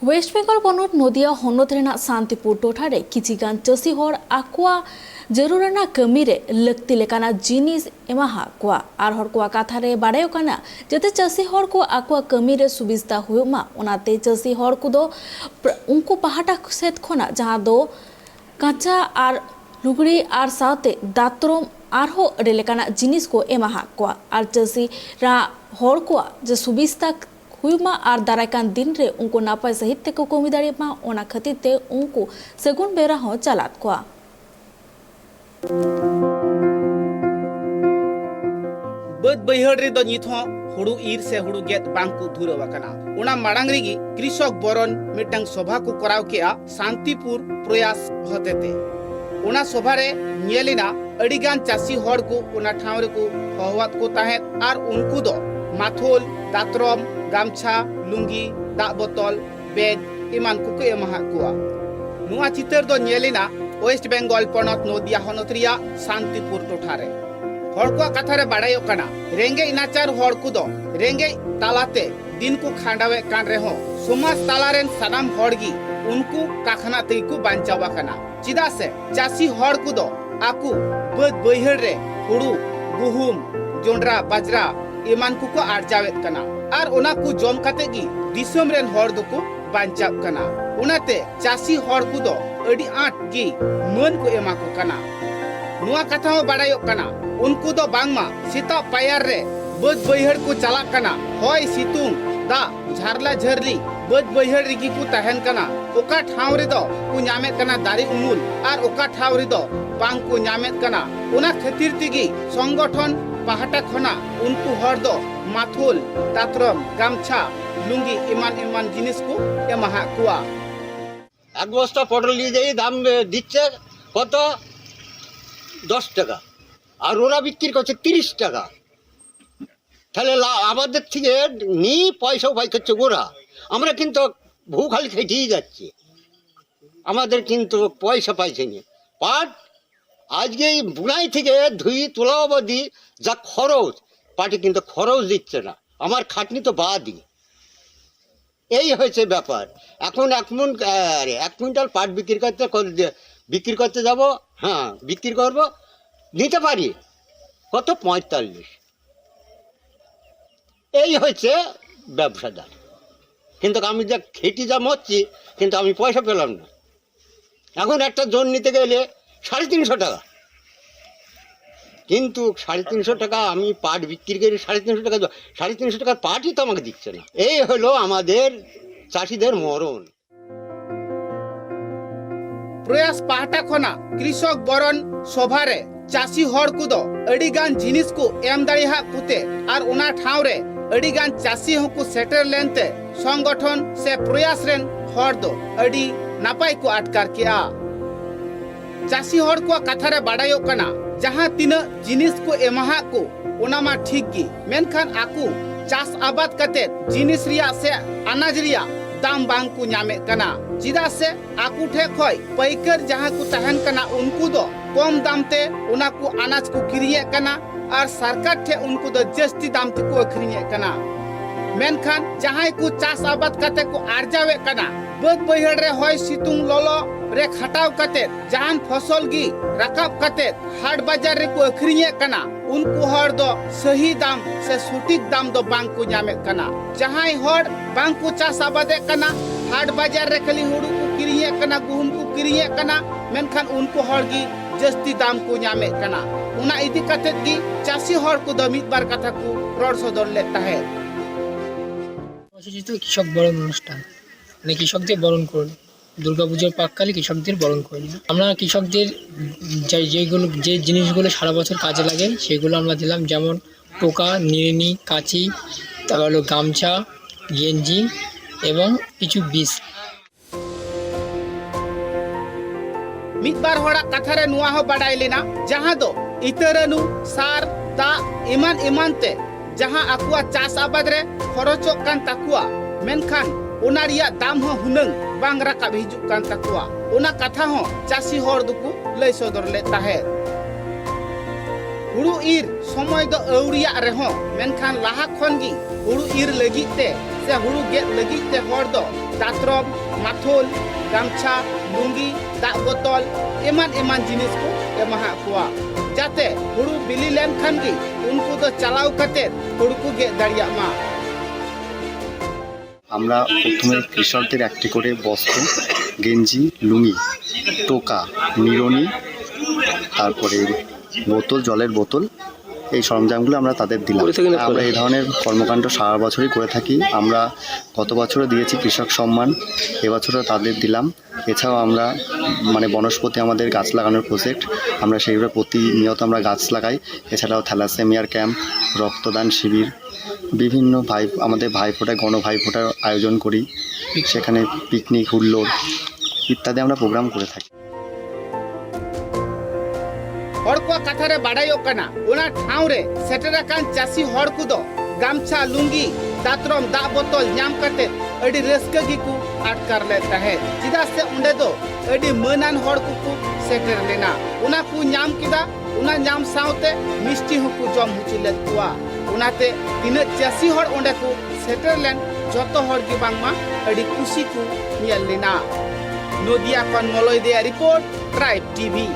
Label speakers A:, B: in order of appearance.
A: Waste Bengal पनत नदिया हनत रेना शांतिपुर टोठारे किचिगान चासी हर आकुआ जरूराना कमी रे लक्ति लेकाना जिनिस एमाहा कोआ आर हर कोआ काथारे बाड़ायो काना जते चासी हर को आकुआ कमी रे सुबिस्ता हुयोमा ओनाते चासी हर को दो उनको पहाटा सेत खोना जहां दो काचा आर लुगड़ी आर साथे दातरम आरहो रेलेकाना जिनिस को एमाहा कोआ आर चासी रा हर कोआ जे सुबिस्ता हुयुमा आर दारायकान दिन रे उनको नापाय सहित ते को कमी दाड़ेमा ओना खातिर ते उनको सेगुन बेरा हो चलात कोआ
B: बद बैहड़ रे दो निथ हुड़ू ईर से हुड़ू गेत बांग को धुरवा कना उना माड़ांग रेगी कृषक बरन मिटंग सभा को कराव केआ शांतिपुर प्रयास होतेते उना सभा रे नेलिना अडिगान चासी हड़ को उना ठाव रे को हवात को ताहेत आर उनको दो माथोल दातरम गामछा लुंगी दा बोतल बैग इमान को एमाहा कोआ नुआ चितर दो नेलिना वेस्ट बेंगल पनत नदिया हनत रिया शांतिपुर टोठारे हड़ को कथा रे बाड़ायो काना रेंगे इनाचार हड़ को दो रेंगे तालाते दिन को खांडावे कान रे हो समाज तालारेन सनाम हड़गी उनको काखना तई को बांचावा काना चिदा से चासी हड़ को दो आकु बद बैहड़ रे हुड़ू गुहुम जोंडरा बाजरा इमान को आर्जावेत कना आर ओना को जम काते गी दिसम रेन हड़ दो को बांचाव कना उनाते चासी हड़ को दो अडी आट गी मन को एमा को कना नुआ कथा हो बाड़ायो कना उनको दो बांगमा सीता पायर रे बद बैहड़ को चला कना होय सितुंग दा झारला झरली बद बैहड़ रिगी को तहन कना ओका ठाव रे दो को न्यामेत कना दारी उमुल आर ओका ठाव रे दो बांग को न्यामेत कना उना खातिर तिगी संगठन पहाटा खना उनको हर दो माथुल दातरम गामछा लुंगी इमान इमान जिनिस को एमाहा कुआ
C: एक बस्ता पटल लिए जाइए दाम दिच्छे कत 10 টাকা আর ওরা বিক্রি করছে 30 টাকা তাহলে আমাদের থেকে নি পয়সাও পাই করছে ওরা আমরা কিন্তু ভুখালি খেটেই যাচ্ছি আমাদের কিন্তু পয়সা পাইছে না পাট আজকে এই বুনাই থেকে ধুই তোলা অবধি যা খরচ পাটি কিন্তু খরচ দিচ্ছে না আমার খাটনি তো বাদই এই হয়েছে ব্যাপার এখন এক কুইন্টাল পাট বিক্রি করতে যাব হ্যাঁ বিক্রি করব নিতে পারি কত 45 এই হচ্ছে ব্যবসাদার কিন্তু আমি যা খেটি যা মরছি কিন্তু আমি পয়সা পেলাম না এখন একটা জোন নিতে গেলে 350 টাকা কিন্তু 350 টাকা আমি পাট বিক্রি করে 350 টাকা 350 টাকার পাটই তো আমাকে দিচ্ছে না এই হলো আমাদের চাষিদের মরণ
B: प्रयास पहाटा खना कृषक बरन सभारे चासी हड़ को दो अडिगान जिनिस को एम दाड़िहा कुते आर उना ठाव रे अडिगान चासी को सेटर लेनते संगठन से प्रयास रेन हड़ दो अडी नापाय को अटकार किया चासी हड़ को कथा रे बाड़ायो कना जहां तीन जिनिस को एमाहा को ओनामा ठीक गी मेनखान आकु चास आबाद कते जिनिस रिया से अनाज रिया दाम बांग को न्यामे कना चिदा से आकु ठे खोय पैकर जहां को तहन कना उनको दो कम दाम ते उना को अनाज को किरिये कना और सरकार ठे उनको दो जस्ती दाम ते को अखरिये कना मेनखान जहां को चास आबाद कते को आर्जावे कना बद बैहड़ रे होय सितुंग लोलो रे खटाव कते जहां फसल गी रकाब कते हाट बाजार रे को अखरिये कना उनको हर दो सही दाम से सटीक दाम दो बांग को न्यामे कना जहां हर बांग को चास आबादे कना हाट बाजार रे खाली हुड़ू को किरिये कना गुहुम को किरिये कना मेनखान उनको हर गी जस्ती दाम को न्यामे कना उना इदी कते गी चासी हर को दो मित बार कथा को रोड सदर लेता है
D: যেহেতু কৃষক বরণ অনুষ্ঠান মানে কৃষকদের বরণ করুন দুর্গাপূজার পাককালে কৃষকদের বরণ করি আমরা কৃষকদের যে জিনিসগুলো সারা বছর কাজে লাগে সেগুলো আমরা দিলাম যেমন টোকা নিড়ানি কাঁচি তারপর হলো গামছা গেঞ্জি এবং কিছু বিষ
B: मितबार होड़ा कथा रे नुआ हो बाड़ाय लेना जहां दो इतरनु सार दा इमान इमान ते जहां आकुआ चास आबाद रे खरचोक कान ताकुआ मेनखान ओना रिया दाम हो हुनंग बांग राकाब हिजुक कान ताकुआ ओना कथा हो चासी हड़ दुकु लय सदर लेता है हुड़ू ईर समय दो अवरिया रे हो मेनखान लाहा खन गी हुड़ू ईर लगी ते से हुड़ू गेट लगी ते हड़ दो दात्रम माथुल गामछा लुंगी दाग बोतल एमान एमान जिनिस को एमा कुआ जाते हुड़ू बिली लेन खान गी उनको तो चलाव कते हुड़ू को गे दाड़िया मा
E: আমরা প্রথমে কৃষকদের একটি করে বস্ত্র, গেঞ্জি, লুঙ্গি, টোকা, নিড়নি, তারপরে বোতল, জলের বোতল, এই সরঞ্জামগুলো আমরা তাদের দিলাম। আমরা এই ধরনের কর্মকাণ্ড সারা বছরই করে থাকি। আমরা গত বছরও দিয়েছি কৃষক সম্মান, এবছরও তাদের দিলাম। এছাড়াও আমরা বনস্পতি আমাদের গাছ লাগানোর প্রজেক্ট, আমরা সেইভাবে প্রতিনিয়ত আমরা গাছ লাগাই। এছাড়াও থ্যালাসেমিয়ার ক্যাম্প, রক্তদান শিবির, বিভিন্ন আমাদের ভাইফোঁটা, গণভাইফোঁটার আয়োজন করি। সেখানে পিকনিক, হুল্লোড় ইত্যাদি আমরা প্রোগ্রাম করে থাকি।
B: हर को कथा रे बाड़ायो कना ओना ठाव रे सेटरा कान चासी हर को दो गामछा लुंगी दात्रम दा बोतल नाम करते अडी रस्का की को आटकार लेता है जिदा से उंडे दो अडी मनान हर को सेटर लेना ओना को नाम किदा ओना नाम साउते मिष्टी हुकु जम हुचिले तुआ ओनाते तिने चासी हर उंडे को सेटर लेन जतो हर की बांगमा अडी खुशी को नियल लेना नदिया कन मलय दे रिपोर्ट ट्राइब टीवी।